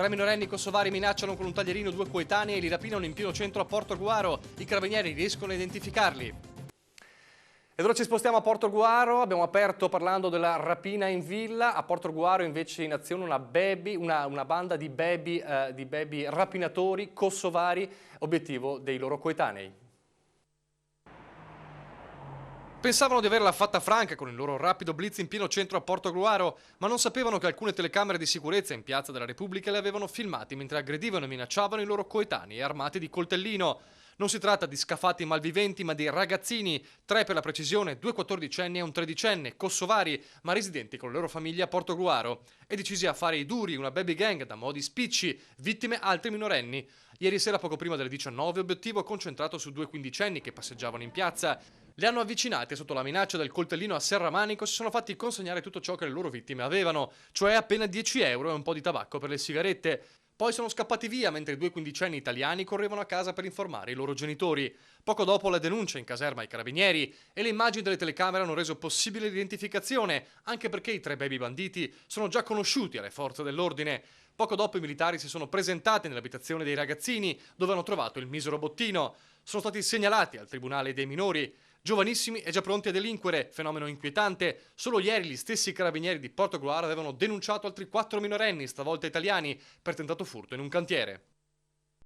3 minorenni kosovari minacciano con un taglierino 2 coetanei e li rapinano in pieno centro a Portogruaro. I carabinieri riescono a identificarli. Ed ora ci spostiamo a Portogruaro, abbiamo aperto parlando della rapina in villa, a Portogruaro invece in azione una banda di baby rapinatori kosovari, obiettivo dei loro coetanei. Pensavano di averla fatta franca con il loro rapido blitz in pieno centro a Portogruaro, ma non sapevano che alcune telecamere di sicurezza in Piazza della Repubblica li avevano filmati mentre aggredivano e minacciavano i loro coetanei armati di coltellino. Non si tratta di scafati malviventi, ma di ragazzini, 3 per la precisione, 2 quattordicenni e un tredicenne, kosovari, ma residenti con le loro famiglie a Portogruaro. E decisi a fare i duri, una baby gang da modi spicci, vittime altri minorenni. Ieri sera, poco prima delle 19, obiettivo concentrato su 2 quindicenni che passeggiavano in piazza. Li hanno avvicinati e sotto la minaccia del coltellino a serramanico si sono fatti consegnare tutto ciò che le loro vittime avevano, cioè appena 10 euro e un po' di tabacco per le sigarette. Poi sono scappati via mentre i 2 quindicenni italiani correvano a casa per informare i loro genitori. Poco dopo la denuncia in caserma ai carabinieri e le immagini delle telecamere hanno reso possibile l'identificazione, anche perché i 3 baby banditi sono già conosciuti alle forze dell'ordine. Poco dopo i militari si sono presentati nell'abitazione dei ragazzini, dove hanno trovato il misero bottino. Sono stati segnalati al Tribunale dei minori. Giovanissimi e già pronti a delinquere, fenomeno inquietante. Solo ieri gli stessi carabinieri di Portogruaro avevano denunciato altri 4 minorenni, stavolta italiani, per tentato furto in un cantiere.